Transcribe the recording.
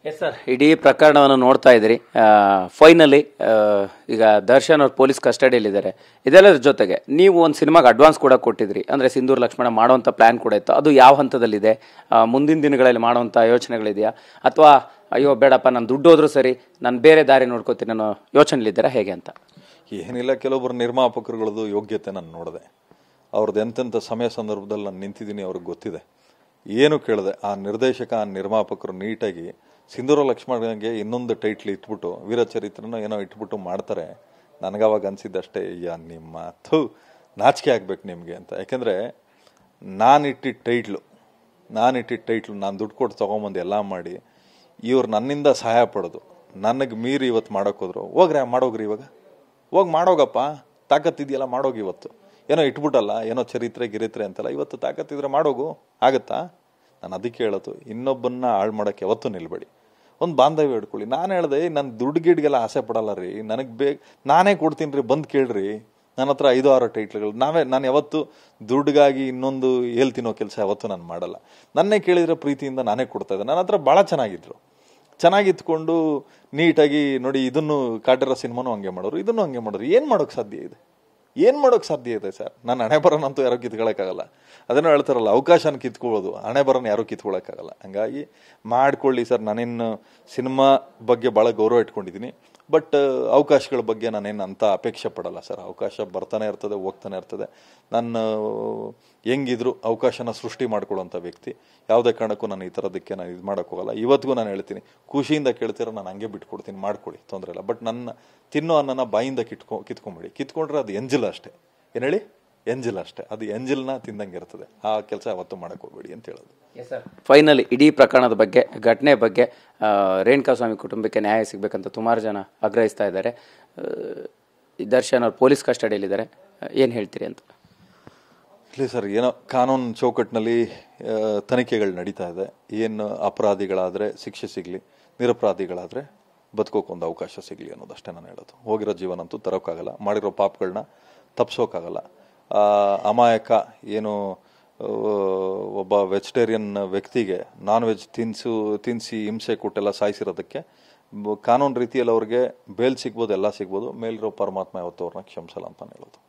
Yes sir, ಇಡೀ ಪ್ರಕರಣವನ್ನು ನೋಡ್ತಾ ಇದ್ರಿ. ಫೈನಲಿ ಈಗ ದರ್ಶನ್ ಅವ್ರು ಪೊಲೀಸ್ ಕಸ್ಟಡಿಯಲ್ಲಿದ್ದಾರೆ. ಇದೆಲ್ಲದ್ರ ಜೊತೆಗೆ ನೀವು ಒಂದು ಸಿನಿಮಾಗೆ ಅಡ್ವಾನ್ಸ್ ಕೂಡ ಕೊಟ್ಟಿದ್ರಿ, ಅಂದರೆ ಸಿಂಧೂರ್ ಲಕ್ಷ್ಮಣ ಮಾಡುವಂಥ ಪ್ಲ್ಯಾನ್ ಕೂಡ ಇತ್ತು. ಅದು ಯಾವ ಹಂತದಲ್ಲಿದೆ? ಮುಂದಿನ ದಿನಗಳಲ್ಲಿ ಮಾಡುವಂಥ ಯೋಚನೆಗಳಿದೆಯಾ, ಅಥವಾ ಅಯ್ಯೋ ಬೇಡಪ್ಪ ನಾನು ದುಡ್ಡು ಹೋದ್ರೂ ಸರಿ ನಾನು ಬೇರೆ ದಾರಿ ನೋಡ್ಕೋತೀನಿ ಅನ್ನೋ ಯೋಚನೆಲಿದ್ದೀರಾ, ಹೇಗೆ ಅಂತ? ಏನಿಲ್ಲ, ಕೆಲವೊಬ್ಬರು ನಿರ್ಮಾಪಕರುಗಳದ್ದು ಯೋಗ್ಯತೆ ನಾನು ನೋಡಿದೆ. ಅವ್ರದ್ದು ಎಂತೆಂಥ ಸಮಯ ಸಂದರ್ಭದಲ್ಲಿ ನಾನು ನಿಂತಿದ್ದೀನಿ ಅವ್ರಿಗೆ ಗೊತ್ತಿದೆ. ಏನು ಕೇಳಿದೆ, ಆ ನಿರ್ದೇಶಕ ಆ ನಿರ್ಮಾಪಕರು ನೀಟಾಗಿ ಸಿಂಧೂರ ಲಕ್ಷ್ಮಣಗೆ ಇನ್ನೊಂದು ಟೈಟ್ಲ್ ಇಟ್ಬಿಟ್ಟು ವೀರಚರಿತ್ರನೋ ಏನೋ ಇಟ್ಬಿಟ್ಟು ಮಾಡ್ತಾರೆ. ನನಗವಾಗ ಅನಿಸಿದ್ದಷ್ಟೇ, ನಿಮ್ಮ ನಾಚಿಕೆ ಆಗ್ಬೇಕು ನಿಮಗೆ ಅಂತ. ಯಾಕೆಂದರೆ ನಾನಿಟ್ಟಿದ್ದ ಟೈಟ್ಲು ನಾನು ದುಡ್ಡು ಕೊಟ್ಟು ತೊಗೊಂಬಂದು ಎಲ್ಲ ಮಾಡಿ ಇವ್ರು ನನ್ನಿಂದ ಸಹಾಯ ಪಡೋದು, ನನಗೆ ಮೀರಿ ಇವತ್ತು ಮಾಡೋಕ್ಕೋದ್ರು. ಮಾಡೋಗ್ರಿ, ಇವಾಗ ಹೋಗಿ ಮಾಡೋಗಪ್ಪ, ತಾಕತ್ತಿದೆಯಲ್ಲ ಮಾಡೋಗಿ. ಇವತ್ತು ಏನೋ ಇಟ್ಬಿಟ್ಟಲ್ಲ, ಏನೋ ಗಿರಿತ್ರೆ ಅಂತಲ್ಲ, ಇವತ್ತು ತಾಕತ್ತಿದ್ರೆ ಮಾಡೋಗು, ಆಗತ್ತಾ? ನಾನು ಅದಕ್ಕೆ ಹೇಳೋದು, ಇನ್ನೊಬ್ಬನ್ನ ಹಾಳು ಮಾಡೋಕ್ಕೆ ಯಾವತ್ತೂ ನಿಲ್ಬೇಡಿ. ಒಂದು ಬಾಂಧವ್ಯ ಹಿಡ್ಕೊಳ್ಳಿ. ನಾನು ಹೇಳ್ದೆ, ನಾನು ದುಡ್ಡು ಗಿಡ್ಗೆಲ್ಲ ಆಸೆ ಪಡಲ್ಲ ರೀ, ನನಗೆ ನಾನೇ ಕೊಡ್ತೀನಿ ರೀ, ಬಂದು ಕೇಳ್ರಿ. ನನ್ನ ಹತ್ರ 5-6 ಟೈಟ್ಲ್ಗಳು ನಾನು ಯಾವತ್ತು ದುಡ್ಡಿಗಾಗಿ ಇನ್ನೊಂದು ಹೇಳ್ತಿನೋ ಕೆಲಸ ಯಾವತ್ತೂ ನಾನು ಮಾಡಲ್ಲ. ನನ್ನೇ ಕೇಳಿದ್ರೆ ಪ್ರೀತಿಯಿಂದ ನಾನೇ ಕೊಡ್ತಾ ಇದ್ದೆ. ನನ್ನ ಹತ್ರ ಭಾಳ ಚೆನ್ನಾಗಿತ್ಕೊಂಡು ನೀಟಾಗಿ ನೋಡಿ, ಇದನ್ನು ಕಾಟಿರೋ ಸಿನಿಮಾನು ಹಂಗೆ ಮಾಡೋರು, ಇದನ್ನು ಹಂಗೆ ಮಾಡೋರು. ಏನು ಮಾಡೋಕ್ಕೆ ಸಾಧ್ಯ ಇದೆ ಸರ್? ನಾನು ಹಣೆ ಬರೋನಂತೂ ಯಾರೋ ಕಿತ್ಕೊಳ್ಳೋಕ್ಕಾಗಲ್ಲ. ಅದನ್ನು ಹೇಳ್ತಾರಲ್ಲ, ಅವಕಾಶನ ಕಿತ್ಕೊಳ್ಳೋದು, ಹಣೆ ಬರೋನ ಯಾರೂ ಕಿತ್ಕೊಳ್ಳೋಕ್ಕಾಗಲ್ಲ. ಹಂಗಾಗಿ ಮಾಡ್ಕೊಳ್ಳಿ ಸರ್. ನಾನೇನು ಸಿನಿಮಾ ಬಗ್ಗೆ ಭಾಳ ಗೌರವ ಇಟ್ಕೊಂಡಿದ್ದೀನಿ, ಬಟ್ ಅವಕಾಶಗಳ ಬಗ್ಗೆ ನಾನೇನು ಅಂತ ಅಪೇಕ್ಷೆ ಪಡಲ್ಲ ಸರ್. ಅವಕಾಶ ಬರ್ತಾನೆ ಇರ್ತದೆ, ಹೋಗ್ತಾನೆ ಇರ್ತದೆ. ನಾನು ಹೆಂಗಿದ್ರು ಅವಕಾಶನ ಸೃಷ್ಟಿ ಮಾಡ್ಕೊಳ್ಳೋಂಥ ವ್ಯಕ್ತಿ. ಯಾವುದೇ ಕಾರಣಕ್ಕೂ ನಾನು ಈ ಥರದಕ್ಕೆ ನಾನು ಇದು ಮಾಡೋಕ್ಕೋಗಲ್ಲ. ಇವತ್ತಿಗೂ ನಾನು ಹೇಳ್ತೀನಿ, ಖುಷಿಯಿಂದ ಕೇಳ್ತೀರ, ನಾನು ಹಂಗೆ ಬಿಟ್ಕೊಡ್ತೀನಿ, ಮಾಡ್ಕೊಳ್ಳಿ, ತೊಂದರೆ ಇಲ್ಲ. ಬಟ್ ನನ್ನ ತಿನ್ನೋ ಅನ್ನನ ಬಾಯಿಂದ ಕಿತ್ಕೊಂಬಿಡಿ. ಕಿತ್ಕೊಂಡ್ರೆ ಅದು ಎಂಜಿಲ್ ಅಷ್ಟೇ. ಏನು ಹೇಳಿ? ಎಂಜಿಲ್ ಅಷ್ಟೇ. ಅದು ಎಂಜಿಲ್ನ ತಿಂದಂಗೆ ಇರ್ತದೆ. ಆ ಕೆಲಸ ಯಾವತ್ತೂ ಮಾಡೋಕ್ಕೆ ಹೋಗ್ಬೇಡಿ ಅಂತ ಹೇಳೋದು. ಫೈನಲಿ ಇಡೀ ಪ್ರಕರಣದ ಬಗ್ಗೆ, ಘಟನೆ ಬಗ್ಗೆ ರೇಣುಕಾಸ್ವಾಮಿ ಕುಟುಂಬಕ್ಕೆ ನ್ಯಾಯ ಸಿಗಬೇಕಂತ ಸುಮಾರು ಜನ ಆಗ್ರಹಿಸ್ತಾ ಇದ್ದಾರೆ. ದರ್ಶನ್ ಅವ್ರು ಪೊಲೀಸ್ ಕಸ್ಟಡಿಯಲ್ಲಿದ್ದಾರೆ, ಏನು ಹೇಳ್ತೀರಿ ಅಂತ? ಇಲ್ಲ ಸರ್, ಏನೋ ಕಾನೂನು ಚೌಕಟ್ಟಿನಲ್ಲಿ ತನಿಖೆಗಳು ನಡೀತಾ ಇದೆ. ಏನು ಅಪರಾಧಿಗಳಾದರೆ ಶಿಕ್ಷೆ ಸಿಗಲಿ, ನಿರಪರಾಧಿಗಳಾದರೆ ಬದುಕೋಕ್ಕೊಂದು ಅವಕಾಶ ಸಿಗಲಿ ಅನ್ನೋದಷ್ಟೇ ನಾನು ಹೇಳೋದು. ಹೋಗಿರೋ ಜೀವನಂತೂ ತರೋಕ್ಕಾಗಲ್ಲ, ಮಾಡಿರೋ ಪಾಪಗಳನ್ನ ತಪ್ಪಿಸೋಕ್ಕಾಗಲ್ಲ. ಅಮಾಯಕ ಏನು ಒಬ್ಬ ವೆಜಿಟೇರಿಯನ್ ವ್ಯಕ್ತಿಗೆ ನಾನ್ ವೆಜ್ ತಿನ್ನಿಸಿ ಹಿಂಸೆ ಕೊಟ್ಟೆಲ್ಲ ಸಾಯಿಸಿರೋದಕ್ಕೆ ಕಾನೂನು ರೀತಿಯಲ್ಲಿ ಅವ್ರಿಗೆ ಬೇಲ್ ಸಿಗ್ಬೋದು, ಎಲ್ಲ ಸಿಗ್ಬೋದು. ಮೇಲಿರೋ ಪರಮಾತ್ಮ ಯಾವತ್ತೂ ಅವ್ರನ್ನ ಕ್ಷಮಿಸಲ್ಲ ಅಂತ ಹೇಳೋದು.